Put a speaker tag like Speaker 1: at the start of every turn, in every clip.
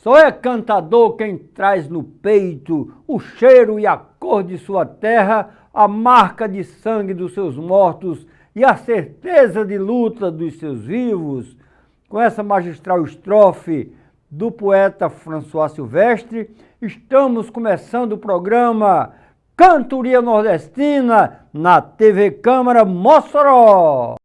Speaker 1: Só é cantador quem traz no peito o cheiro e a cor de sua terra, a marca de sangue dos seus mortos e a certeza de luta dos seus vivos. Com essa magistral estrofe do poeta François Silvestre, estamos começando o programa Cantoria Nordestina na TV Câmara Mossoró.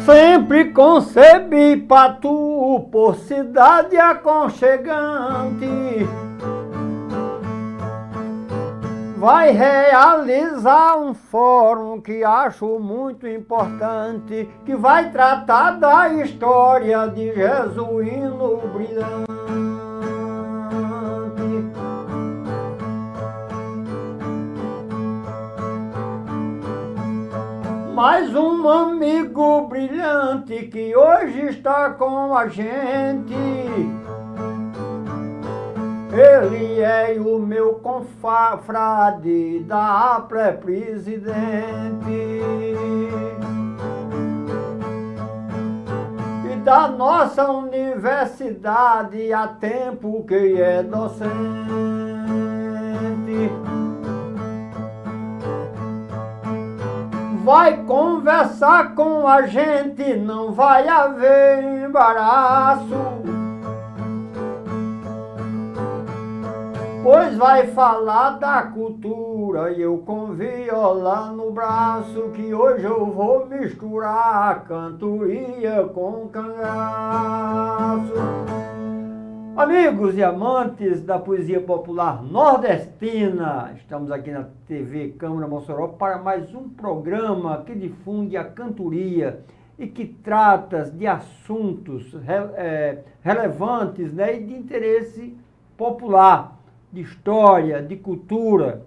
Speaker 1: Sempre concebi Patu por cidade aconchegante. Vai realizar um fórum que acho muito importante, que vai tratar da história de Jesuíno Brilhante. Mais um amigo brilhante que hoje está com a gente. Ele é o meu confrade da pré-presidente. E da nossa universidade há tempo que é docente. Vai conversar com a gente, não vai haver embaraço, pois vai falar da cultura e eu com viola no braço, que hoje eu vou misturar a cantoria com cangaço. Amigos e amantes da poesia popular nordestina, estamos aqui na TV Câmara Mossoró para mais um programa que difunde a cantoria e que trata de assuntos relevantes, né, e de interesse popular, de história, de cultura.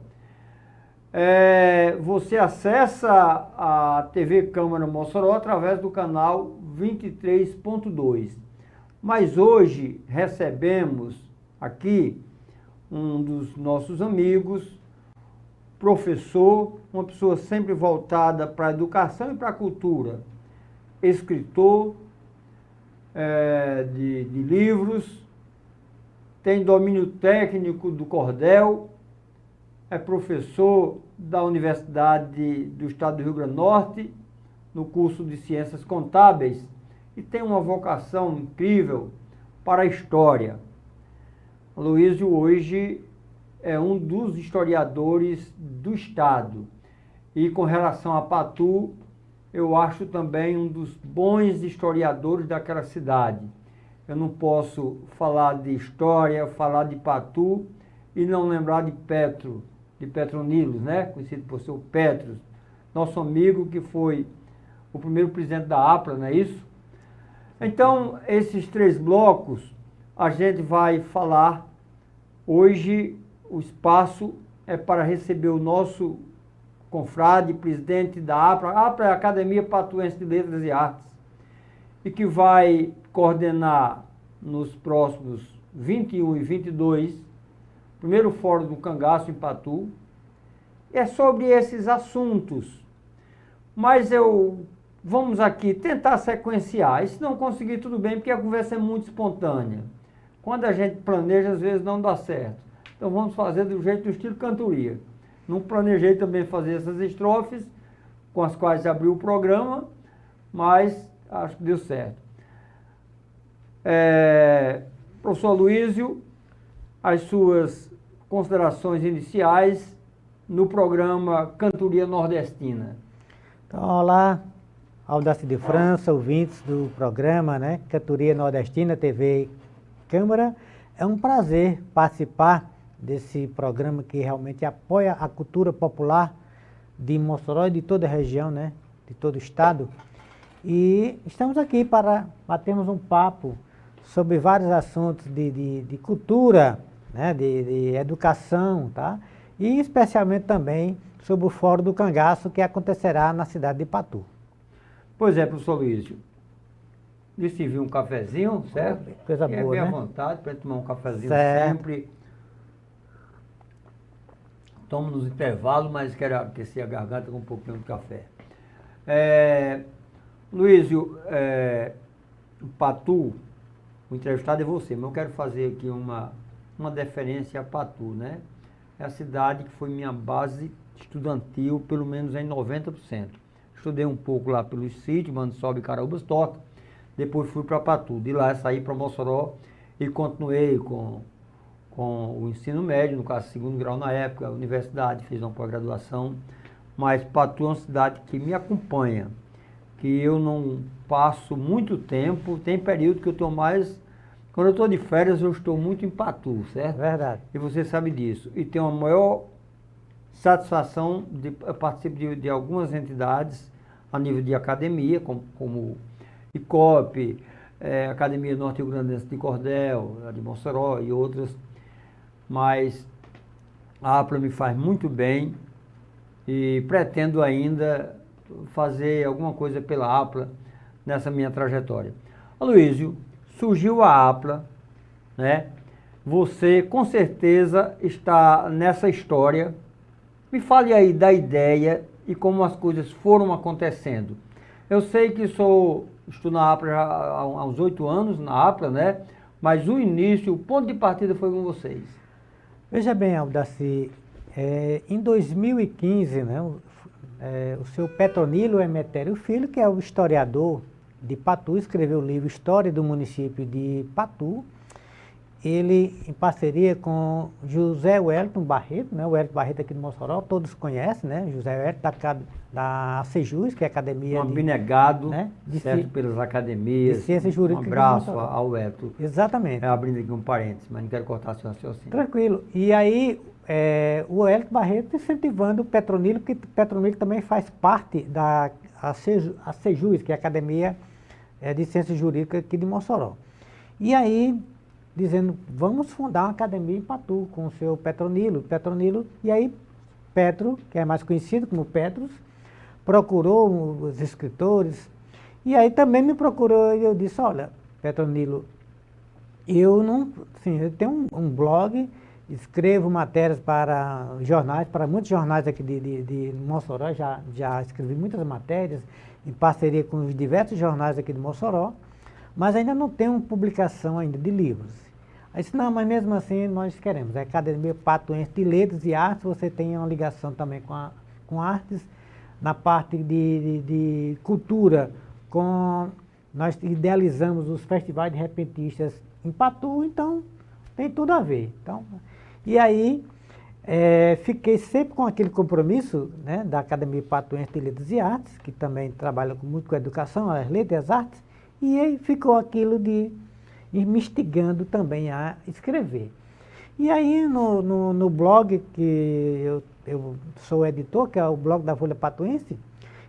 Speaker 1: Você acessa a TV Câmara Mossoró através do canal 23.2. Mas hoje recebemos aqui um dos nossos amigos, professor, uma pessoa sempre voltada para a educação e para a cultura, escritor de livros, tem domínio técnico do cordel, é professor da Universidade do Estado do Rio Grande do Norte, no curso de Ciências Contábeis, e tem uma vocação incrível para a história. Aloísio hoje é um dos historiadores do Estado. E com relação a Patu, eu acho também um dos bons historiadores daquela cidade. Eu não posso falar de história, falar de Patu e não lembrar de Petronilos, né? Conhecido por seu Petros, nosso amigo que foi o primeiro presidente da APRA, não é isso? Então, esses três blocos, a gente vai falar. Hoje, o espaço é para receber o nosso confrade, presidente da APRA. A APRA é a Academia Patuense de Letras e Artes, e que vai coordenar nos próximos 21 e 22, primeiro Fórum do Cangaço em Patu. É sobre esses assuntos, mas vamos aqui tentar sequenciar, e se não conseguir tudo bem, porque a conversa é muito espontânea. Quando a gente planeja, às vezes não dá certo. Então vamos fazer do jeito do estilo cantoria. Não planejei também fazer essas estrofes, com as quais abriu o programa, mas acho que deu certo. Professor Aloísio, as suas considerações iniciais no programa Cantoria Nordestina.
Speaker 2: Então, olá, Audácio de França, ouvintes do programa, né, Cantoria Nordestina, TV Câmara. É um prazer participar desse programa que realmente apoia a cultura popular de Mossoró e de toda a região, né, de todo o estado. E estamos aqui para batermos um papo sobre vários assuntos de cultura, né, de educação, tá? E especialmente também sobre o Fórum do Cangaço, que acontecerá na cidade de Patu.
Speaker 1: Pois é, professor Luísio. lhe servir um cafezinho, certo?
Speaker 2: Coisa
Speaker 1: boa,
Speaker 2: boa,
Speaker 1: bem
Speaker 2: né?
Speaker 1: à vontade para tomar um cafezinho
Speaker 2: Certo.
Speaker 1: sempre. tomo nos intervalos, mas quero aquecer a garganta com um pouquinho de café. Luísio, Patu, o entrevistado é você, mas eu quero fazer aqui uma deferência a Patu, né? É a cidade que foi minha base estudantil, pelo menos em 90%. Estudei um pouco lá pelos sítios, Maniçoba e Caraúbas Tortas, depois fui para Patu. De lá saí para Mossoró e continuei com o ensino médio, no caso, segundo grau na época, a universidade, fiz uma pós-graduação. Mas Patu é uma cidade que me acompanha, que eu não passo muito tempo, tem período que eu estou mais... Quando eu estou de férias, eu estou muito em Patu, certo?
Speaker 2: Verdade.
Speaker 1: E você sabe disso. E tenho a maior satisfação de participar de algumas entidades a nível de academia, como ICOP, Academia Norte Rio Grandense de Cordel, a de Mossoró e outras. Mas a APLA me faz muito bem e pretendo ainda fazer alguma coisa pela APLA nessa minha trajetória. Aloysio, surgiu a APLA, né? Você com certeza está nessa história. Me fale aí da ideia e como as coisas foram acontecendo. Eu sei que estou na APLA já há uns 8 anos, na APLA, né? Mas o início, o ponto de partida foi com vocês.
Speaker 2: Veja bem, Aldaci, em 2015, né, o seu Petronilo Emetério Filho, que é o historiador de Patu, escreveu o livro História do Município de Patu. Ele, em parceria com José Wellington Barreto, né, o Wellington Barreto aqui de Mossoró, todos conhecem, né, José Wellington da ACEJUS, que é a academia
Speaker 1: abnegado,
Speaker 2: né,
Speaker 1: certo, pelas academias.
Speaker 2: De ciência jurídica.
Speaker 1: Um abraço ao Wellington.
Speaker 2: Exatamente.
Speaker 1: Abrindo aqui um parênteses, mas não quero cortar seu raciocínio.
Speaker 2: Tranquilo. E aí, o Wellington Barreto incentivando o Petronilo, porque o Petronilo também faz parte da ACEJUS, que é a Academia de Ciência Jurídica aqui de Mossoró. E aí, dizendo, vamos fundar uma academia em Patu com o seu Petronilo. E aí, Petro, que é mais conhecido como Petros, procurou os escritores, e aí também me procurou, e eu disse, olha, Petronilo, eu tenho um blog, escrevo matérias para jornais, para muitos jornais aqui de Mossoró, já escrevi muitas matérias, em parceria com os diversos jornais aqui de Mossoró, mas ainda não tenho publicação ainda de livros. Aí disse, não, mas mesmo assim nós queremos. A Academia Patuense de Letras e Artes, você tem uma ligação também com artes, na parte de cultura, nós idealizamos os festivais de repentistas em Patu, então tem tudo a ver. Então, e aí, fiquei sempre com aquele compromisso, né, da Academia Patuense de Letras e Artes, que também trabalha muito com a educação, as letras e as artes, e aí ficou aquilo de ir me instigando também a escrever. E aí no blog que eu sou editor, que é o blog da Folha Patuense,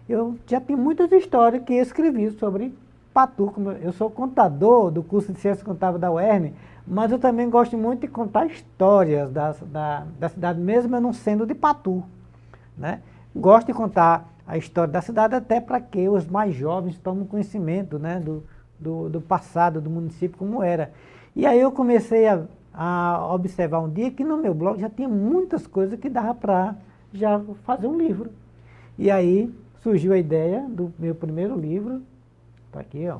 Speaker 2: eu já tenho muitas histórias que eu escrevi sobre Patu. Eu sou contador do curso de Ciências Contábeis da UERN, mas eu também gosto muito de contar histórias da cidade, mesmo eu não sendo de Patu, né? Gosto de contar a história da cidade até para que os mais jovens tomem conhecimento, né, do passado do município como era. E aí eu comecei a observar um dia que no meu blog já tinha muitas coisas que dava para já fazer um livro. E aí surgiu a ideia do meu primeiro livro, está aqui, ó,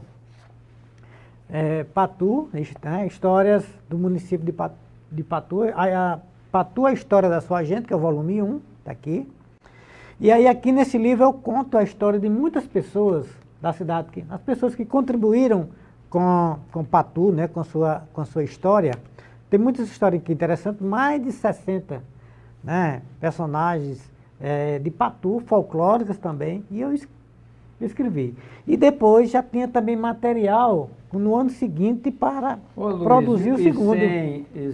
Speaker 2: Patu, né, Histórias do Município de Patu, Patu, a História da Sua Gente, que é o volume 1, está aqui. E aí aqui nesse livro eu conto a história de muitas pessoas da cidade, as pessoas que contribuíram com Patu, né, com sua história. Tem muitas histórias aqui interessantes, mais de 60, né, personagens de Patu, folclóricas também, e eu escrevi. E depois já tinha também material no ano seguinte para produzir o segundo.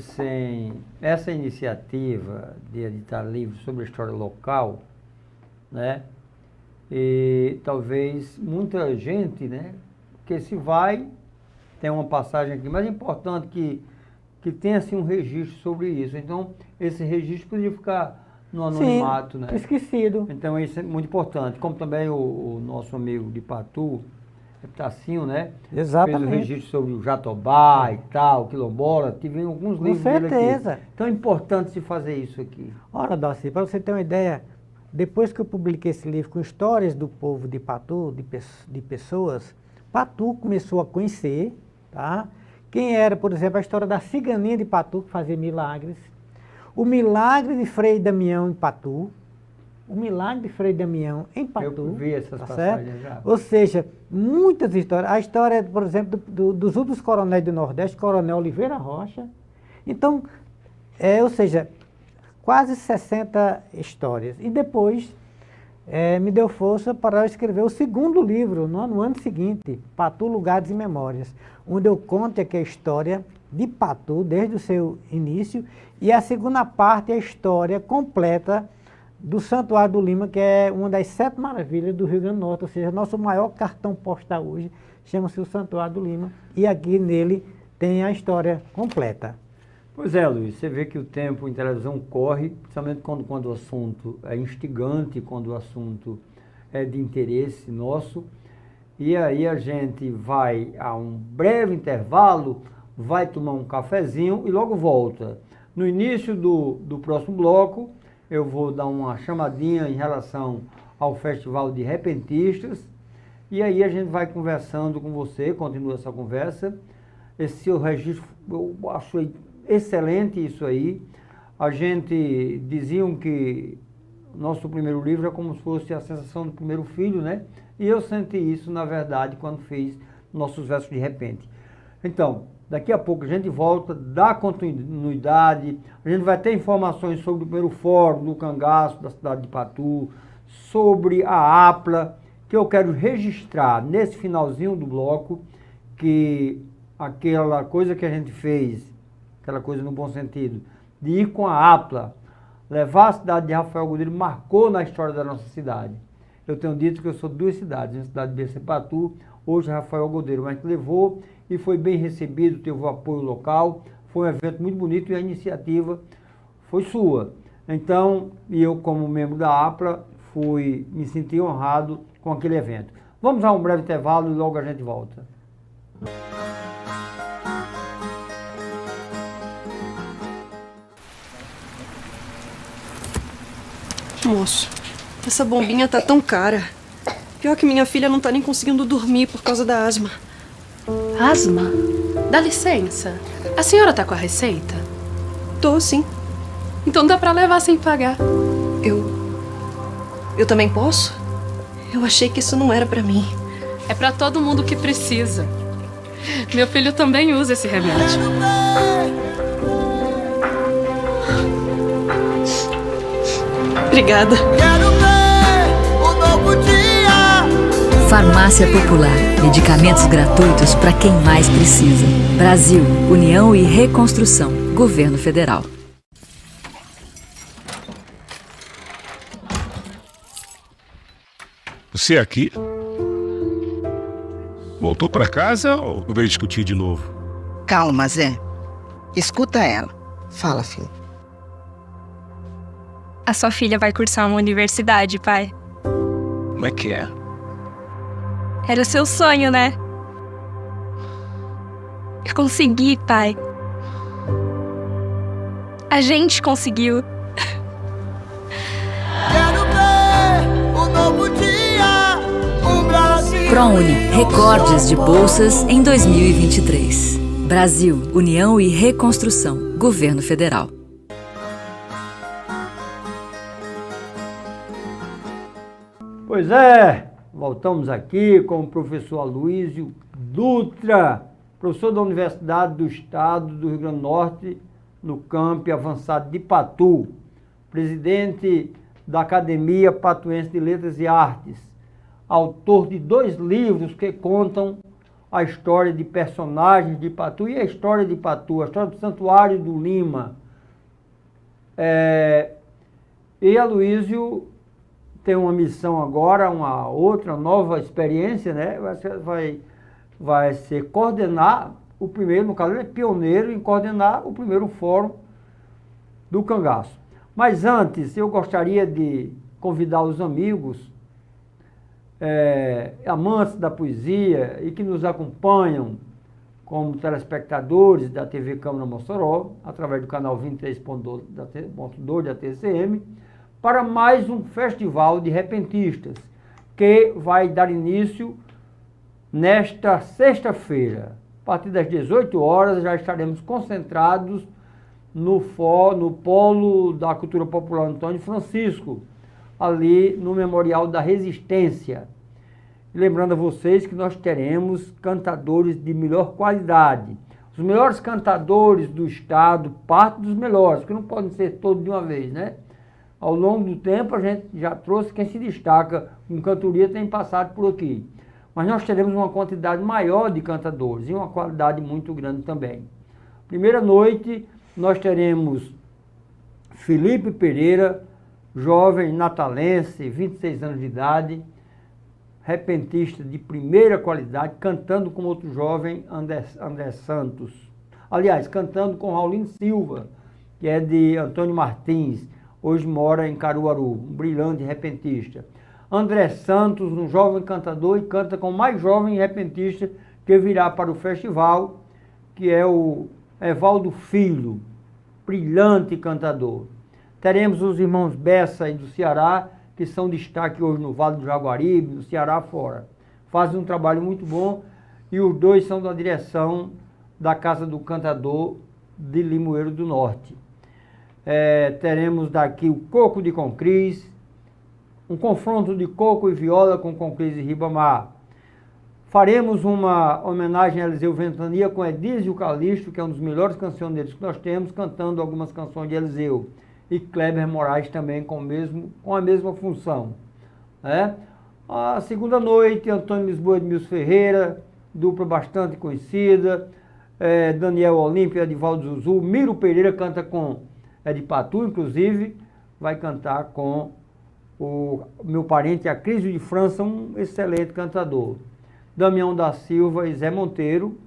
Speaker 1: Sem essa iniciativa de editar livros sobre a história local, né, e talvez muita gente, né, que se vai, tem uma passagem aqui, mas é importante que tenha assim, um registro sobre isso. Então, esse registro poderia ficar no anonimato, né?
Speaker 2: Esquecido.
Speaker 1: Então, isso é muito importante. Como também o nosso amigo de Patu, Tacinho, né?
Speaker 2: Exatamente.
Speaker 1: Fez o registro sobre o Jatobá e tal, Quilombola, tive alguns
Speaker 2: Com
Speaker 1: livros dele aqui.
Speaker 2: certeza.
Speaker 1: Então é importante se fazer isso aqui.
Speaker 2: Ora, Dalci, para você ter uma ideia, depois que eu publiquei esse livro com histórias do povo de Patu, de pessoas, Patu começou a conhecer, tá? Quem era, por exemplo, a história da ciganinha de Patu, que fazia milagres, o milagre de Frei Damião em Patu, o milagre de Frei Damião em Patu.
Speaker 1: Eu vi essas
Speaker 2: tá
Speaker 1: passagens
Speaker 2: certo?
Speaker 1: já.
Speaker 2: Ou seja, muitas histórias. A história, por exemplo, dos últimos coronéis do Nordeste, Coronel Oliveira Rocha. Então, ou seja, quase 60 histórias. E depois me deu força para eu escrever o segundo livro, no ano seguinte, Patu, Lugares e Memórias, onde eu conto aqui a história de Patu, desde o seu início, e a segunda parte é a história completa do Santuário do Lima, que é uma das 7 maravilhas do Rio Grande do Norte, ou seja, nosso maior cartão postal hoje chama-se o Santuário do Lima, e aqui nele tem a história completa.
Speaker 1: Pois é, Luiz, você vê que o tempo em televisão corre, principalmente quando o assunto é instigante, quando o assunto é de interesse nosso, e aí a gente vai a um breve intervalo, vai tomar um cafezinho e logo volta. No início do próximo bloco, eu vou dar uma chamadinha em relação ao Festival de Repentistas, e aí a gente vai conversando com você, continua essa conversa. Esse seu registro, eu achei excelente isso aí. A gente diziam que nosso primeiro livro é como se fosse a sensação do primeiro filho, né? E eu senti isso, na verdade, quando fiz nossos versos de repente. Então, daqui a pouco a gente volta, dá continuidade, a gente vai ter informações sobre o primeiro fórum do cangaço da cidade de Patu, sobre a APLA, que eu quero registrar nesse finalzinho do bloco, que aquela coisa que a gente fez, aquela coisa no bom sentido, de ir com a APLA, levar a cidade de Rafael Godeiro, marcou na história da nossa cidade. Eu tenho dito que eu sou de 2 cidades, a cidade de BC Patu, hoje Rafael Godeiro, mas que levou e foi bem recebido, teve o apoio local, foi um evento muito bonito e a iniciativa foi sua. Então, eu como membro da APLA, me senti honrado com aquele evento. Vamos a um breve intervalo e logo a gente volta.
Speaker 3: Moço, essa bombinha tá tão cara. Pior que minha filha não tá nem conseguindo dormir por causa da asma.
Speaker 4: Asma? Dá licença. A senhora tá com a receita?
Speaker 3: Tô, sim.
Speaker 4: Então dá pra levar sem pagar.
Speaker 3: Eu também posso? Eu achei que isso não era pra mim.
Speaker 4: É pra todo mundo que precisa. Meu filho também usa esse remédio.
Speaker 3: Obrigada.
Speaker 5: Quero ver um novo dia.
Speaker 6: Farmácia Popular. Medicamentos gratuitos para quem mais precisa. Brasil, União e Reconstrução. Governo Federal.
Speaker 7: Você aqui? Voltou para casa ou veio discutir de novo?
Speaker 8: Calma, Zé. Escuta ela. Fala, filho.
Speaker 9: A sua filha vai cursar uma universidade, pai.
Speaker 7: Como é que é?
Speaker 9: Era o seu sonho, né? Eu consegui, pai. A gente conseguiu.
Speaker 5: Quero ver um novo dia. Um Brasil.
Speaker 6: ProUni. Recordes de bolsas em 2023. Brasil, União e Reconstrução. Governo Federal.
Speaker 1: Pois é, voltamos aqui com o professor Aloísio Dutra, professor da Universidade do Estado do Rio Grande do Norte, no Campo Avançado de Patu, presidente da Academia Patuense de Letras e Artes, autor de 2 livros que contam a história de personagens de Patu e a história de Patu, a história do Santuário do Lima. E Aloísio tem uma missão agora, uma outra nova experiência, né? Vai ser coordenar o primeiro, no caso ele é pioneiro em coordenar o primeiro fórum do cangaço. Mas antes, eu gostaria de convidar os amigos amantes da poesia e que nos acompanham como telespectadores da TV Câmara Mossoró, através do canal 23.2 da TCM, para mais um festival de repentistas, que vai dar início nesta sexta-feira. A partir das 18 horas já estaremos concentrados no Polo da Cultura Popular Antônio Francisco, ali no Memorial da Resistência. E lembrando a vocês que nós teremos cantadores de melhor qualidade. Os melhores cantadores do estado, parte dos melhores, porque não podem ser todos de uma vez, né? Ao longo do tempo a gente já trouxe quem se destaca com cantoria, tem passado por aqui. Mas nós teremos uma quantidade maior de cantadores e uma qualidade muito grande também. Primeira noite nós teremos Felipe Pereira, jovem natalense, 26 anos de idade, repentista de primeira qualidade, cantando com outro jovem, André Santos. Aliás, cantando com Raulino Silva, que é de Antônio Martins, hoje mora em Caruaru, um brilhante repentista. André Santos, um jovem cantador, e canta com o mais jovem repentista que virá para o festival, que é o Evaldo Filho, brilhante cantador. Teremos os irmãos Bessa e do Ceará, que são destaque hoje no Vale do Jaguaribe, no Ceará fora. Fazem um trabalho muito bom e os dois são da direção da Casa do Cantador de Limoeiro do Norte. Teremos daqui o Coco de Concris, um confronto de coco e viola com Concris e Ribamar. Faremos uma homenagem a Eliseu Ventania com Edísio Calixto, que é um dos melhores cancioneiros que nós temos, cantando algumas canções de Eliseu. E Kleber Moraes também com a mesma função. Né? A segunda noite, Antônio Lisboa e Edmilson Ferreira, dupla bastante conhecida, Daniel Olímpia, Edivaldo Zuzu, Miro Pereira canta com de Patu, inclusive, vai cantar com o meu parente Acrísio de França, um excelente cantador. Damião da Silva e Zé Monteiro,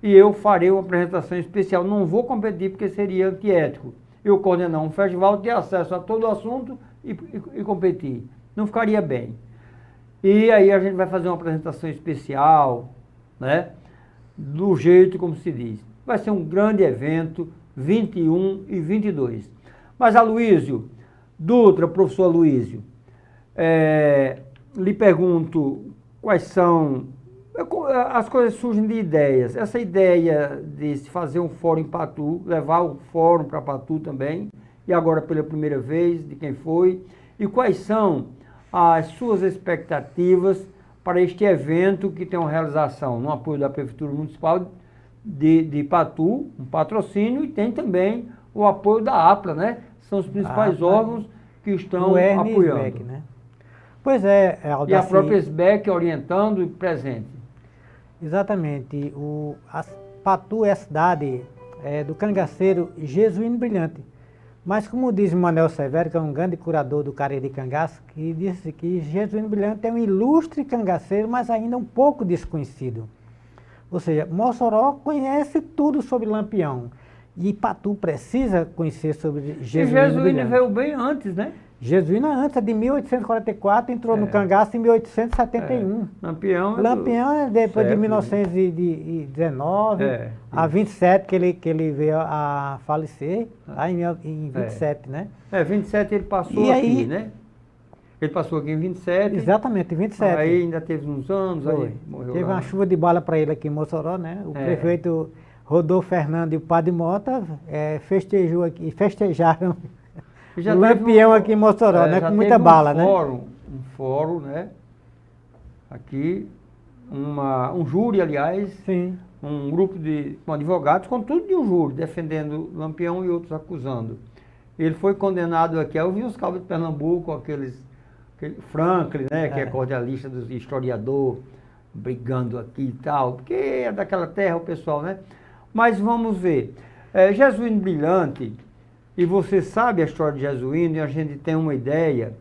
Speaker 1: e eu farei uma apresentação especial. Não vou competir porque seria antiético. Eu coordenar um festival, ter acesso a todo o assunto e competir. Não ficaria bem. E aí a gente vai fazer uma apresentação especial, né? Do jeito como se diz. Vai ser um grande evento, 21 e 22. Mas Aloísio Dutra, professor Aloísio, lhe pergunto quais são... As coisas surgem de ideias. Essa ideia de se fazer um fórum em Patu, levar o fórum para Patu também, e agora pela primeira vez, de quem foi, e quais são as suas expectativas para este evento que tem uma realização no apoio da Prefeitura Municipal de Patu, um patrocínio, e tem também o apoio da APLA, né? São os principais órgãos que estão apoiando.
Speaker 2: SBEC, né? Pois é, Aldaci,
Speaker 1: e a própria SBEC orientando e presente.
Speaker 2: Exatamente. Patu é a cidade do cangaceiro jesuíno brilhante. Mas como diz Manuel Severo, que é um grande curador do Cariri Cangaço, que disse que Jesuíno Brilhante é um ilustre cangaceiro, mas ainda um pouco desconhecido. Ou seja, Mossoró conhece tudo sobre Lampião. E Patu precisa conhecer sobre Jesuíno Brilhante.
Speaker 1: Jesuíno veio bem antes, né?
Speaker 2: Jesuíno antes, é de 1844, entrou no cangaço em 1871.
Speaker 1: Lampião
Speaker 2: é depois de 1919, a 27 que ele veio a falecer, lá em 27, né?
Speaker 1: 27 ele passou
Speaker 2: e
Speaker 1: aqui,
Speaker 2: aí,
Speaker 1: né? Ele passou aqui em 27.
Speaker 2: Exatamente, em 27.
Speaker 1: Aí ainda teve uns anos, aí morreu.
Speaker 2: Teve
Speaker 1: lá.
Speaker 2: uma chuva de bala para ele aqui em Mossoró, né? O prefeito Rodolfo Fernando e o Padre Mota festejaram o Lampião aqui em Mossoró, né? Com muita bala, né?
Speaker 1: Um fórum, né? Aqui, um júri, aliás.
Speaker 2: Sim.
Speaker 1: Um grupo de advogados, com tudo de um júri, defendendo Lampião e outros acusando. Ele foi condenado aqui, eu vi os cabos de Pernambuco, aquele Franklin, né? Que é cordialista do historiador, brigando aqui e tal, porque é daquela terra o pessoal, né? Mas vamos ver. Jesuíno Brilhante, e você sabe a história de Jesuíno, e a gente tem uma ideia,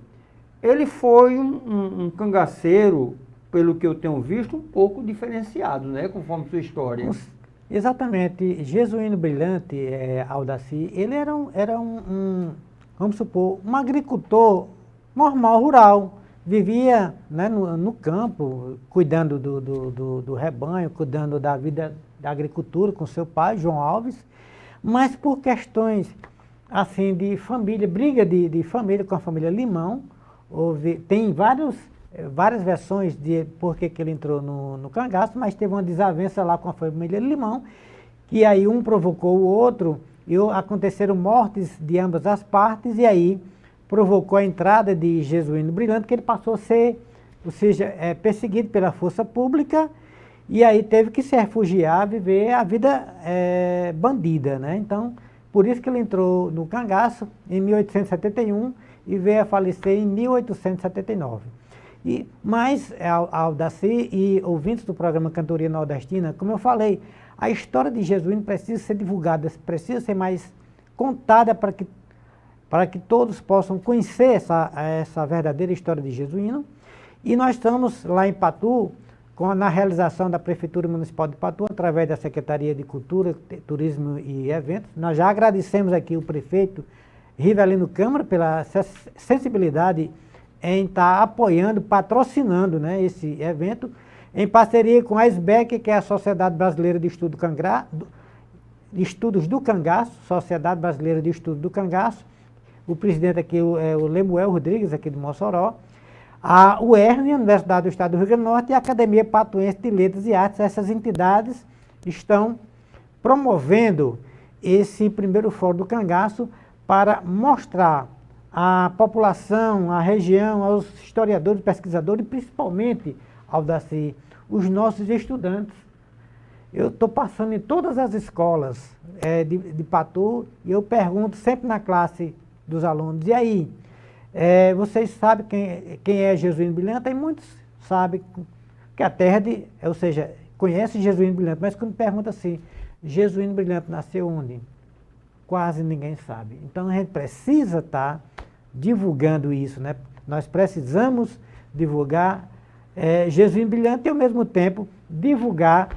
Speaker 1: ele foi um cangaceiro, pelo que eu tenho visto, um pouco diferenciado, né? Conforme sua história.
Speaker 2: Exatamente. Jesuíno Brilhante, Aldaci, ele era um, vamos supor, um agricultor normal, rural, vivia, né, no campo, cuidando do rebanho, cuidando da vida da agricultura com seu pai, João Alves, mas por questões assim de família, briga de família com a família Limão, tem várias versões de por que ele entrou no cangaço, mas teve uma desavença lá com a família Limão, que aí um provocou o outro, e aconteceram mortes de ambas as partes, e aí provocou a entrada de Jesuíno Brilhante, que ele passou a ser, ou seja, perseguido pela força pública, e aí teve que se refugiar, viver a vida bandida, né? Então, por isso que ele entrou no cangaço em 1871 e veio a falecer em 1879. Mas, Aldaci e ouvintes do programa Cantoria Nordestina, como eu falei, a história de Jesuíno precisa ser divulgada, precisa ser mais contada para que todos possam conhecer essa verdadeira história de Jesuíno. E nós estamos lá em Patu, na realização da Prefeitura Municipal de Patu, através da Secretaria de Cultura, Turismo e Eventos. Nós já agradecemos aqui o prefeito Rivelino Câmara pela sensibilidade em estar apoiando, patrocinando, né, esse evento, em parceria com a SBEC, que é a Sociedade Brasileira de Estudos do Cangaço, Sociedade Brasileira de Estudos do Cangaço. O presidente aqui é o Lemuel Rodrigues, aqui de Mossoró. A UERN, a Universidade do Estado do Rio Grande do Norte, e a Academia Patuense de Letras e Artes. Essas entidades estão promovendo esse primeiro Fórum do Cangaço para mostrar à população, à região, aos historiadores, pesquisadores, e principalmente, Aldaci, os nossos estudantes. Eu estou passando em todas as escolas de Patu e eu pergunto sempre na classe dos alunos, e aí, vocês sabem quem é Jesuíno Brilhante? E muitos sabem que a terra ou seja, conhece Jesuíno Brilhante, mas quando pergunta assim, Jesuíno Brilhante nasceu onde? Quase ninguém sabe. Então a gente precisa estar divulgando isso, né? Nós precisamos divulgar Jesuíno Brilhante e ao mesmo tempo divulgar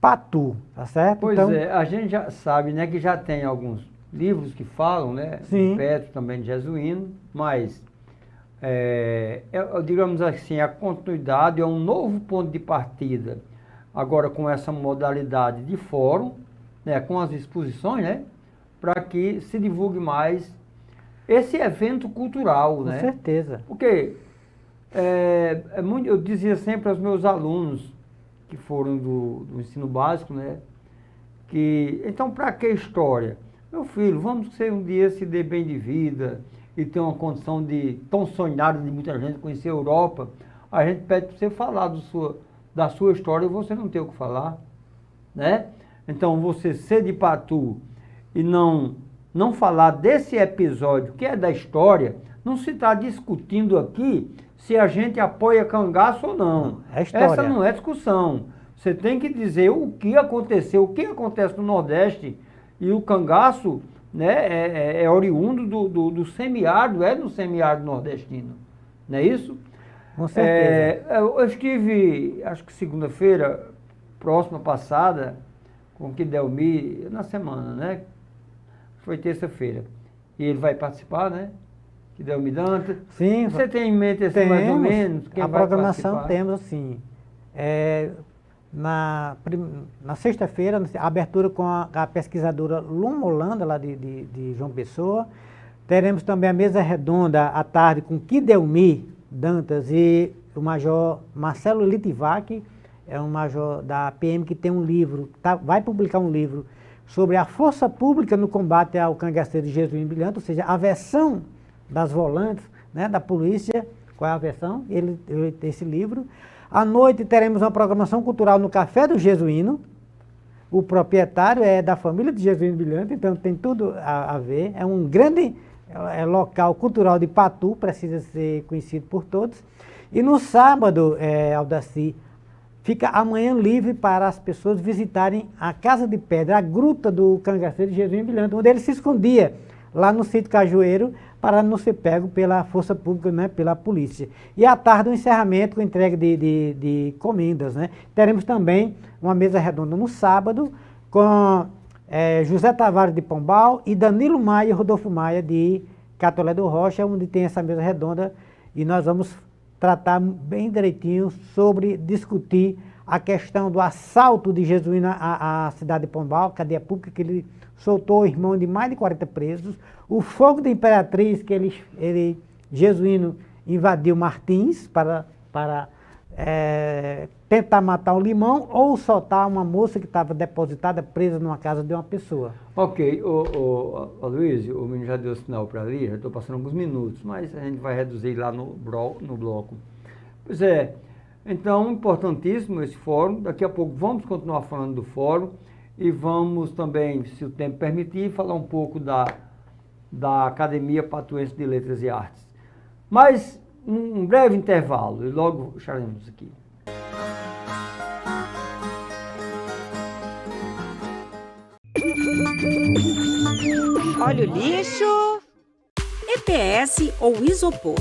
Speaker 2: Patu, tá certo?
Speaker 1: Pois
Speaker 2: então,
Speaker 1: a gente já sabe, né, que já tem alguns livros que falam, né,
Speaker 2: sim,
Speaker 1: de Petro, também de Jesuíno, mas, digamos assim, a continuidade é um novo ponto de partida, agora com essa modalidade de fórum, né, com as exposições, né, para que se divulgue mais esse evento cultural, né?
Speaker 2: Com certeza.
Speaker 1: Porque eu dizia sempre aos meus alunos, que foram do ensino básico, né, que, então, para que história? Meu filho, vamos que você um dia se dê bem de vida e ter uma condição tão sonhada de muita gente conhecer a Europa, a gente pede para você falar da sua história e você não tem o que falar, né? Então, você ser de Patu e não falar desse episódio que é da história, não se está discutindo aqui se a gente apoia cangaço ou não.
Speaker 2: É história.
Speaker 1: Essa não é discussão. Você tem que dizer o que aconteceu, o que acontece no Nordeste. E o cangaço, né, é oriundo do semiárido, no semiárido nordestino. Não é isso?
Speaker 2: Com certeza.
Speaker 1: Eu estive, acho que segunda-feira, próxima passada, com o Kidelmi, na semana, né? Foi terça-feira. E ele vai participar, né? Kidelmi Dantas.
Speaker 2: Sim.
Speaker 1: Você tem em mente assim, mais ou menos? Quem
Speaker 2: a
Speaker 1: vai
Speaker 2: programação
Speaker 1: participar?
Speaker 2: temos assim. Na sexta-feira, a abertura com a pesquisadora Luma Holanda, lá de João Pessoa. Teremos também a mesa redonda à tarde com Kidelmi Dantas e o major Marcelo Litivac, é um major da PM que tem um livro, vai publicar um livro sobre a força pública no combate ao cangaceiro de Jesuíno Brilhante, ou seja, a versão das volantes, né, da polícia, qual é a versão, ele tem esse livro. À noite teremos uma programação cultural no Café do Jesuíno. O proprietário é da família de Jesuíno Brilhante, então tem tudo a ver. É um grande local cultural de Patu, precisa ser conhecido por todos. E no sábado, Aldaci, fica amanhã livre para as pessoas visitarem a Casa de Pedra, a gruta do cangaceiro de Jesuíno Brilhante, onde ele se escondia lá no sítio Cajueiro, para não ser pego pela força pública, né, pela polícia. E à tarde o encerramento com entrega de comendas, né. Teremos também uma mesa redonda no sábado com José Tavares de Pombal e Danilo Maia e Rodolfo Maia de Catolé do Rocha, onde tem essa mesa redonda e nós vamos tratar bem direitinho sobre discutir a questão do assalto de Jesuíno à cidade de Pombal, cadeia pública, que ele soltou o irmão de mais de 40 presos, o fogo da Imperatriz, que Jesuíno invadiu Martins para tentar matar um limão ou soltar uma moça que estava depositada, presa numa casa de uma pessoa.
Speaker 1: Ok, Aloysio, o menino já deu sinal para ali, já estou passando alguns minutos, mas a gente vai reduzir lá no bloco. Pois é, então, importantíssimo esse fórum. Daqui a pouco vamos continuar falando do fórum e vamos também, se o tempo permitir, falar um pouco da Academia Patuense de Letras e Artes. Mas um breve intervalo e logo estaremos aqui.
Speaker 10: Olha o lixo. EPS ou isopor.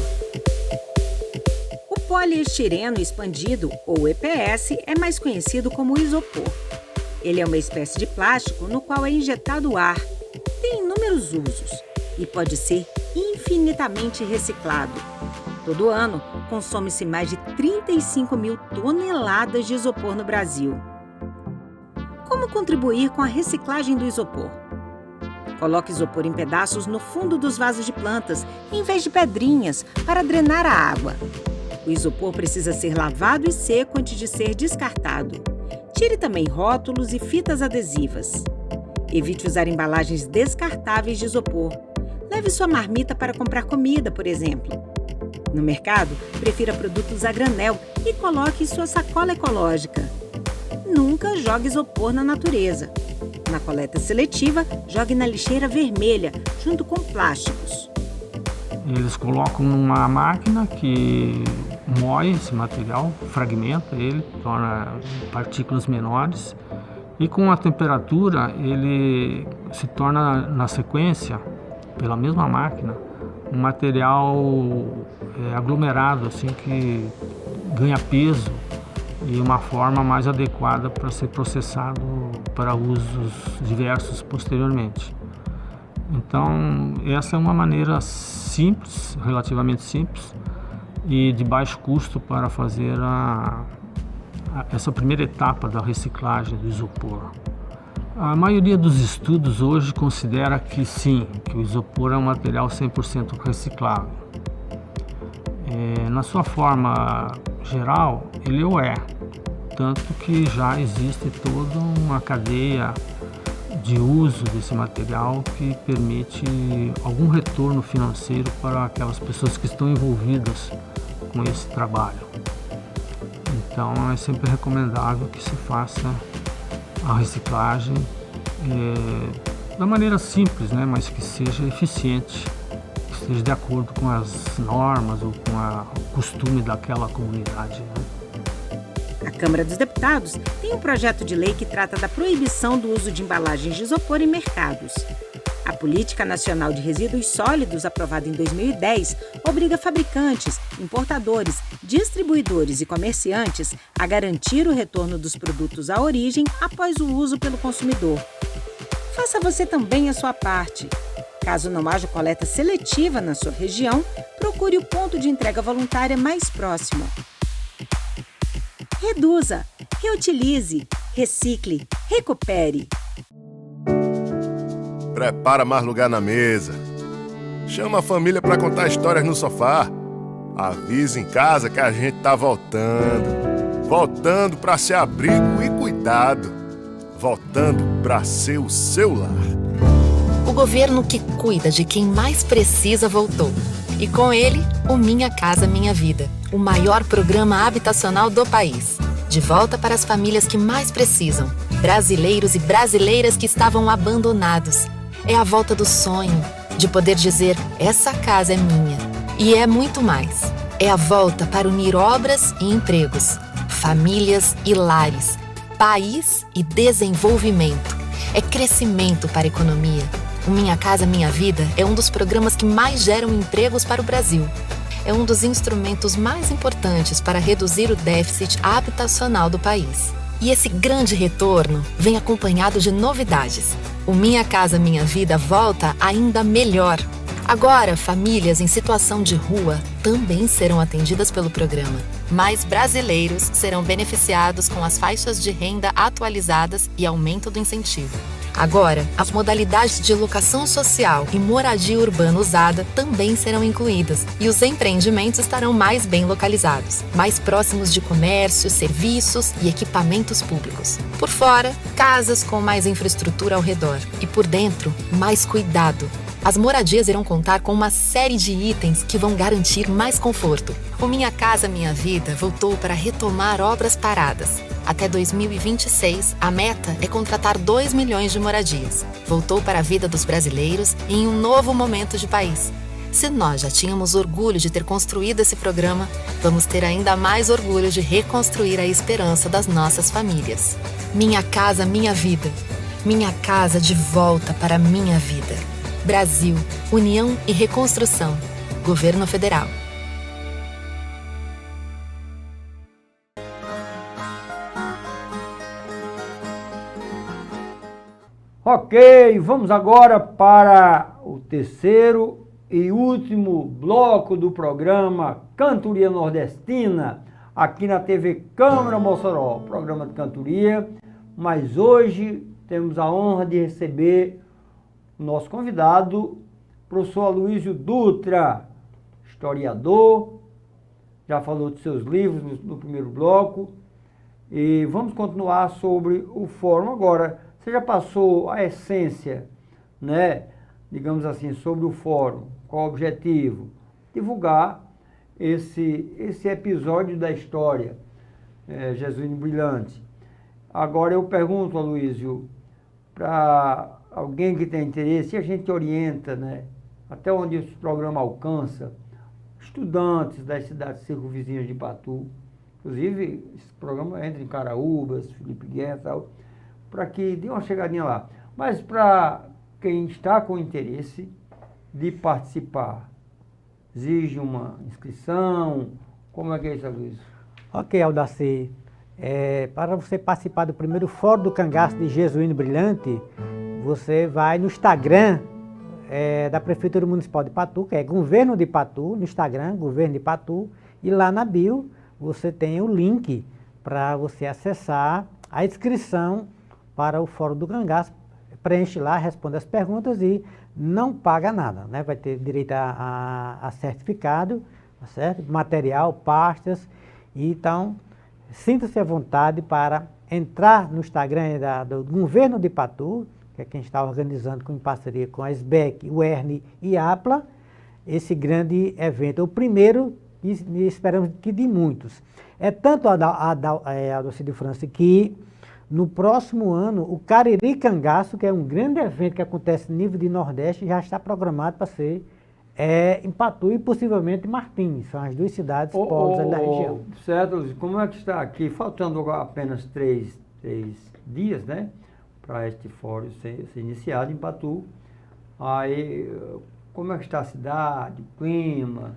Speaker 10: O poliestireno expandido, ou EPS, é mais conhecido como isopor. Ele é uma espécie de plástico no qual é injetado ar, tem inúmeros usos e pode ser infinitamente reciclado. Todo ano, consome-se mais de 35 mil toneladas de isopor no Brasil. Como contribuir com a reciclagem do isopor? Coloque isopor em pedaços no fundo dos vasos de plantas, em vez de pedrinhas, para drenar a água. O isopor precisa ser lavado e seco antes de ser descartado. Tire também rótulos e fitas adesivas. Evite usar embalagens descartáveis de isopor. Leve sua marmita para comprar comida, por exemplo. No mercado, prefira produtos a granel e coloque em sua sacola ecológica. Nunca jogue isopor na natureza. Na coleta seletiva, jogue na lixeira vermelha, junto com plásticos.
Speaker 11: Eles colocam numa máquina que moe esse material, fragmenta ele, torna partículas menores e com a temperatura ele se torna, na sequência, pela mesma máquina, um material aglomerado, assim, que ganha peso e uma forma mais adequada para ser processado para usos diversos posteriormente. Então, essa é uma maneira simples, relativamente simples, e de baixo custo para fazer essa primeira etapa da reciclagem do isopor. A maioria dos estudos hoje considera que sim, que o isopor é um material 100% reciclável. Na sua forma geral, ele o é, tanto que já existe toda uma cadeia de uso desse material que permite algum retorno financeiro para aquelas pessoas que estão envolvidas com esse trabalho. Então é sempre recomendável que se faça a reciclagem da maneira simples, né, mas que seja eficiente, que esteja de acordo com as normas ou com o costume daquela comunidade, né?
Speaker 10: A Câmara dos Deputados tem um projeto de lei que trata da proibição do uso de embalagens de isopor em mercados. A Política Nacional de Resíduos Sólidos, aprovada em 2010, obriga fabricantes, importadores, distribuidores e comerciantes a garantir o retorno dos produtos à origem após o uso pelo consumidor. Faça você também a sua parte. Caso não haja coleta seletiva na sua região, procure o ponto de entrega voluntária mais próximo. Reduza, reutilize, recicle, recupere.
Speaker 12: Prepara mais lugar na mesa. Chama a família para contar histórias no sofá. Avisa em casa que a gente tá voltando. Voltando para ser abrigo e cuidado. Voltando para ser o seu lar.
Speaker 13: O governo que cuida de quem mais precisa voltou. E com ele, o Minha Casa Minha Vida, o maior programa habitacional do país. De volta para as famílias que mais precisam. Brasileiros e brasileiras que estavam abandonados. É a volta do sonho, de poder dizer, essa casa é minha. E é muito mais. É a volta para unir obras e empregos, famílias e lares, país e desenvolvimento. É crescimento para a economia. O Minha Casa Minha Vida é um dos programas que mais geram empregos para o Brasil. É um dos instrumentos mais importantes para reduzir o déficit habitacional do país. E esse grande retorno vem acompanhado de novidades. O Minha Casa Minha Vida volta ainda melhor. Agora, famílias em situação de rua também serão atendidas pelo programa. Mais brasileiros serão beneficiados com as faixas de renda atualizadas e aumento do incentivo. Agora, as modalidades de locação social e moradia urbana usada também serão incluídas e os empreendimentos estarão mais bem localizados, mais próximos de comércios, serviços e equipamentos públicos. Por fora, casas com mais infraestrutura ao redor e por dentro, mais cuidado. As moradias irão contar com uma série de itens que vão garantir mais conforto. O Minha Casa Minha Vida voltou para retomar obras paradas. Até 2026, a meta é contratar 2 milhões de moradias. Voltou para a vida dos brasileiros em um novo momento de país. Se nós já tínhamos orgulho de ter construído esse programa, vamos ter ainda mais orgulho de reconstruir a esperança das nossas famílias. Minha Casa Minha Vida. Minha casa de volta para a minha vida. Brasil, União e Reconstrução. Governo Federal.
Speaker 1: Ok, vamos agora para o terceiro e último bloco do programa Cantoria Nordestina, aqui na TV Câmara Mossoró, programa de cantoria, mas hoje temos a honra de receber o nosso convidado, professor Aloísio Dutra, historiador, já falou de seus livros no primeiro bloco, e vamos continuar sobre o fórum agora. Você já passou a essência, né, digamos assim, sobre o fórum, qual o objetivo? Divulgar esse episódio da história, Jesuíno Brilhante. Agora eu pergunto, Aloísio, para alguém que tem interesse, e a gente orienta, né, até onde esse programa alcança, estudantes das cidades circunvizinhas de Patu, inclusive esse programa entra em Caraúbas, Felipe Guerra e tal, para que dê uma chegadinha lá. Mas para quem está com interesse de participar, exige uma inscrição? Como é que é isso, Luiz?
Speaker 2: Ok, Aldaci. Para você participar do primeiro Fórum do Cangaço de Jesuíno Brilhante, você vai no Instagram da Prefeitura Municipal de Patu, que é Governo de Patu, no Instagram, Governo de Patu, e lá na bio você tem o link para você acessar a inscrição para o Fórum do Cangaço. Preenche lá, responde as perguntas e não paga nada, né? Vai ter direito a certificado, tá certo? Material, pastas. E então, sinta-se à vontade para entrar no Instagram do Governo de Patu, que é quem está organizando em parceria com a SBEC, o ERN e a APLA, esse grande evento. O primeiro, e esperamos que de muitos. É tanto a Dalci de França que no próximo ano, o Cariri Cangaço, que é um grande evento que acontece no nível de Nordeste, já está programado para ser em Patu e possivelmente Martins. São as duas cidades polos da região.
Speaker 1: Certo, como é que está aqui? Faltando apenas três dias, né, para este fórum ser iniciado em Patu. Aí, como é que está a cidade, o clima?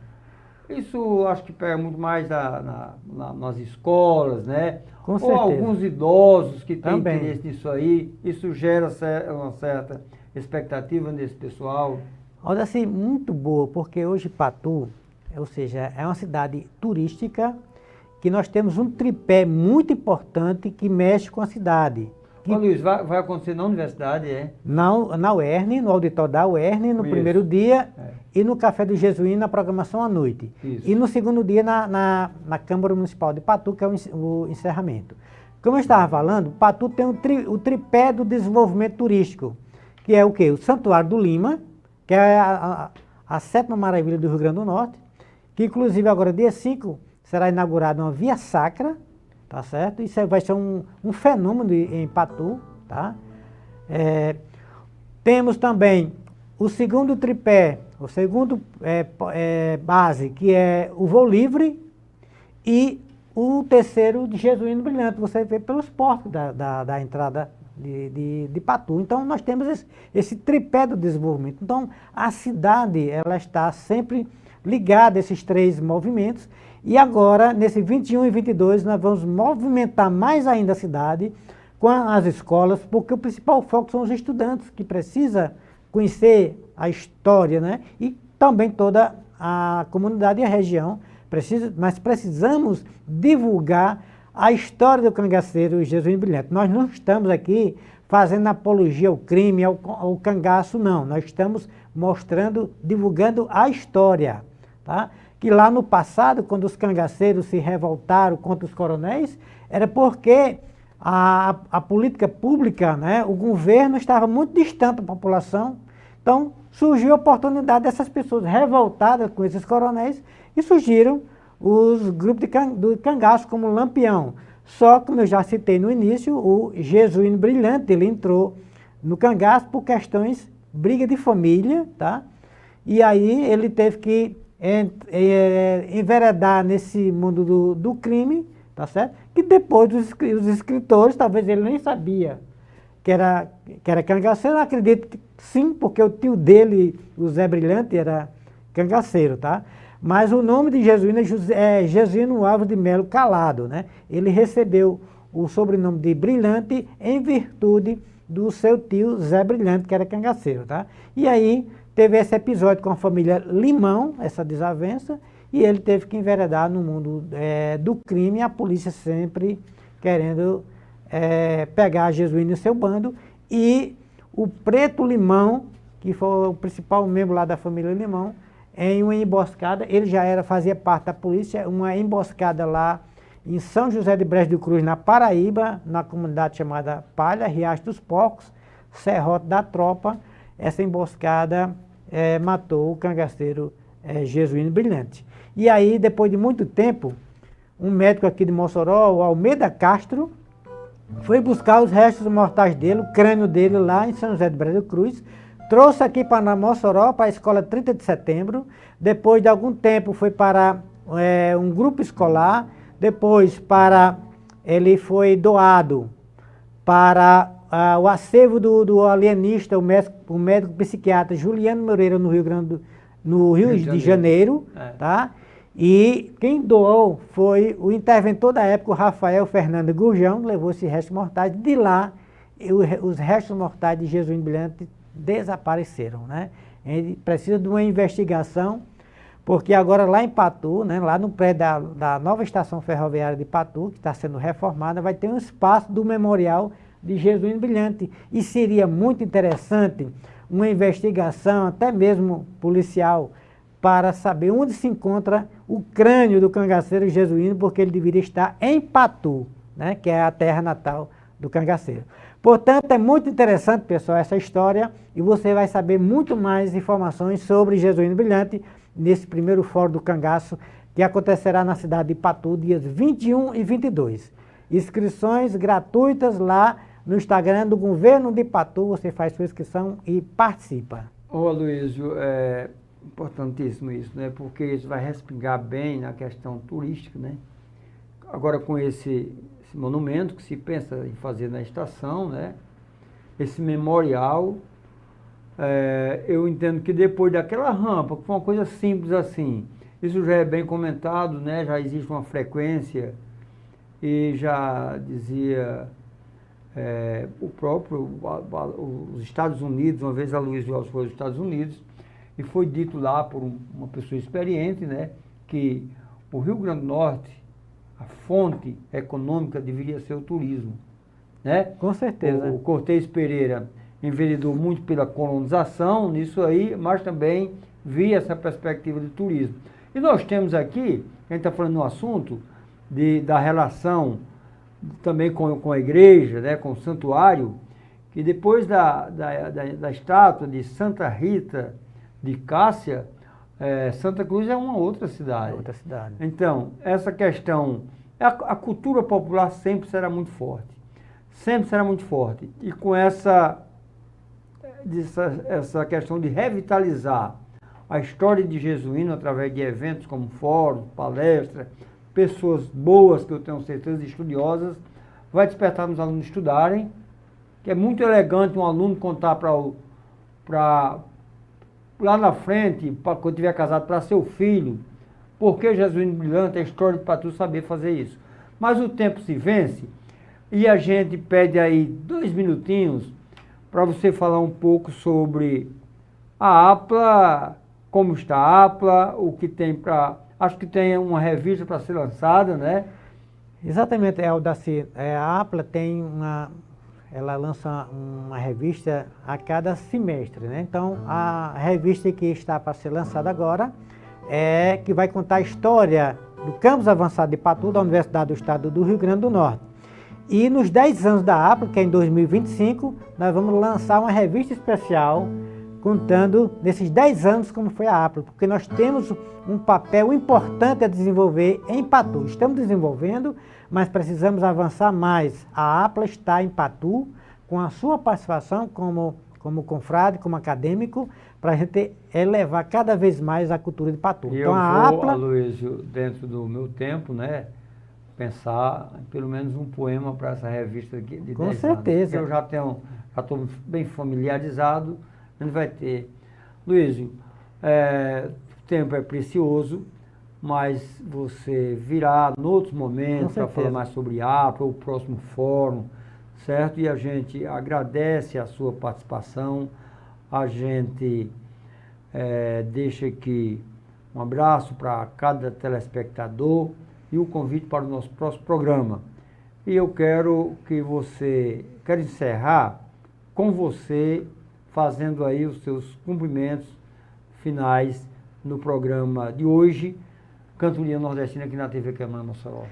Speaker 1: Isso acho que pega muito mais nas escolas, né?
Speaker 2: Com certeza.
Speaker 1: Ou alguns idosos que têm interesse nisso aí. Isso gera uma certa expectativa nesse pessoal.
Speaker 2: Olha, assim, muito boa, porque hoje Patu, ou seja, é uma cidade turística que nós temos um tripé muito importante que mexe com a cidade.
Speaker 1: Ô, Luiz, vai acontecer na universidade,
Speaker 2: Na UERN, no auditório da UERN, no primeiro dia, e no Café do Jesuíno, na programação à noite.
Speaker 1: Isso.
Speaker 2: E no segundo dia, na Câmara Municipal de Patu, que é o encerramento. Como eu estava falando, Patu tem o tripé do desenvolvimento turístico, que é o quê? O Santuário do Lima, que é a 7ª maravilha do Rio Grande do Norte, que inclusive agora, dia 5, será inaugurada uma via sacra, tá certo? Isso vai ser um fenômeno em Patu, tá? Temos também o segundo tripé, o segundo base, que é o voo livre, e o terceiro de Jesuíno Brilhante, você vê pelos portos da entrada de Patu. Então, nós temos esse tripé do desenvolvimento. Então, a cidade, ela está sempre ligada a esses três movimentos. E agora, nesse 21 e 22, nós vamos movimentar mais ainda a cidade com as escolas, porque o principal foco são os estudantes, que precisam conhecer a história, né? E também toda a comunidade e a região, mas precisamos divulgar a história do cangaceiro Jesuíno Brilhante. Nós não estamos aqui fazendo apologia ao crime, ao cangaço, não. Nós estamos mostrando, divulgando a história, tá? Que lá no passado, quando os cangaceiros se revoltaram contra os coronéis, era porque a política pública, né, o governo estava muito distante da população. Então, surgiu a oportunidade dessas pessoas revoltadas com esses coronéis e surgiram os grupos do cangaço como o Lampião. Só, como eu já citei no início, o Jesuíno Brilhante, ele entrou no cangaço por questões, briga de família, tá? E aí ele teve que enveredar nesse mundo do crime, tá certo? Que depois os escritores, talvez ele nem sabia que era cangaceiro. Eu acredito que sim, porque o tio dele, o Zé Brilhante, era cangaceiro, tá? Mas o nome de Jesuíno é Jesuíno Alves de Melo Calado, né? Ele recebeu o sobrenome de Brilhante em virtude do seu tio Zé Brilhante, que era cangaceiro, tá? E aí teve esse episódio com a família Limão, essa desavença, e ele teve que enveredar no mundo do crime, e a polícia sempre querendo pegar Jesuíno e seu bando, e o Preto Limão, que foi o principal membro lá da família Limão, em uma emboscada, ele já fazia parte da polícia, uma emboscada lá em São José de Brejo do Cruz, na Paraíba, na comunidade chamada Palha, Riacho dos Porcos, Serrote da Tropa. Essa emboscada matou o cangaceiro Jesuíno Brilhante. E aí, depois de muito tempo, um médico aqui de Mossoró, o Almeida Castro, foi buscar os restos mortais dele, o crânio dele lá em São José de Brejo do Cruz, trouxe aqui para Mossoró, para a escola 30 de setembro, depois de algum tempo foi para um grupo escolar, depois ele foi doado para o acervo do alienista, o médico psiquiatra Juliano Moreira, no Rio de Janeiro, tá? E quem doou foi o interventor da época, o Rafael Fernando Gurjão, levou esses restos mortais. De lá, os restos mortais de Jesuíno Brilhante desapareceram, né? Ele precisa de uma investigação, porque agora lá em Patu, né, lá no prédio da nova estação ferroviária de Patu, que está sendo reformada, vai ter um espaço do memorial de Jesuíno Brilhante. E seria muito interessante uma investigação, até mesmo policial, para saber onde se encontra o crânio do cangaceiro Jesuíno, porque ele deveria estar em Patu, né, que é a terra natal do cangaceiro. Portanto, é muito interessante, pessoal, essa história, e você vai saber muito mais informações sobre Jesuíno Brilhante nesse primeiro Fórum do Cangaço, que acontecerá na cidade de Patu, dias 21 e 22. Inscrições gratuitas lá no Instagram do Governo de Patu, você faz sua inscrição e participa.
Speaker 1: Ô, Aloysio, é importantíssimo isso, né? Porque isso vai respingar bem na questão turística, né? Agora com esse monumento que se pensa em fazer na estação, né? Esse memorial, eu entendo que depois daquela rampa, que foi uma coisa simples assim, isso já é bem comentado, né? Já existe uma frequência e já dizia o próprio, os Estados Unidos, uma vez a Luiz Alves foi aos Estados Unidos, e foi dito lá por uma pessoa experiente, né, que o Rio Grande do Norte, a fonte econômica deveria ser o turismo, né?
Speaker 2: Com certeza.
Speaker 1: O Cortez Pereira enveredou muito pela colonização nisso aí, mas também via essa perspectiva de turismo. E nós temos aqui, a gente está falando no assunto da relação também com a igreja, né, com o santuário, que depois da estátua de Santa Rita de Cássia, Santa Cruz é uma outra cidade.
Speaker 2: Outra cidade.
Speaker 1: Então, essa questão, a cultura popular sempre será muito forte. Sempre será muito forte. E com essa questão de revitalizar a história de Jesuíno através de eventos como fóruns, palestras, pessoas boas, que eu tenho certeza, estudiosas, vai despertar nos alunos estudarem, que é muito elegante um aluno contar lá na frente, quando tiver casado, para seu filho, porque Jesuíno Brilhante, a história de Patu, saber fazer isso. Mas o tempo se vence e a gente pede aí 2 minutinhos para você falar um pouco sobre A APLA, como está a APLA, o que tem para... Acho que tem uma revista para ser lançada, né?
Speaker 2: Exatamente, Aldaci. A APLA tem ela lança uma revista a cada semestre, né? Então, a revista que está para ser lançada agora que vai contar a história do campus avançado de Patu, da Universidade do Estado do Rio Grande do Norte. E nos 10 anos da APLA, que é em 2025, nós vamos lançar uma revista especial contando nesses 10 anos como foi a APLA, porque nós temos um papel importante a desenvolver em Patu. Estamos desenvolvendo, mas precisamos avançar mais. A APLA está em Patu, com a sua participação como confrade, como acadêmico, para a gente elevar cada vez mais a cultura de Patu.
Speaker 1: E
Speaker 2: então,
Speaker 1: eu vou, Aloysio, dentro do meu tempo, né, pensar em pelo menos um poema para essa revista aqui de 10 anos.
Speaker 2: Com certeza.
Speaker 1: Eu já estou bem familiarizado, a gente vai ter. Luísio, o tempo é precioso, mas você virá em outros momentos para falar mais sobre a APLA, o próximo fórum, certo? E a gente agradece a sua participação, a gente deixa aqui um abraço para cada telespectador e o convite para o nosso próximo programa. E eu quero encerrar com você fazendo aí os seus cumprimentos finais no programa de hoje, Cantoria Nordestina aqui na TV Câmara Mossoró.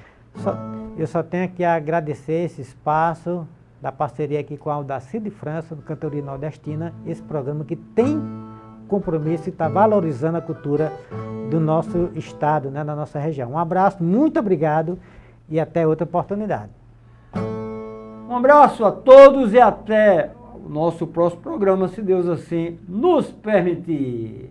Speaker 2: Eu só tenho que agradecer esse espaço da parceria aqui com a Aldaci de França, do Cantoria Nordestina, esse programa que tem compromisso e está valorizando a cultura do nosso estado, né, da nossa região. Um abraço, muito obrigado e até outra oportunidade.
Speaker 1: Um abraço a todos e até o nosso próximo programa, se Deus assim nos permitir.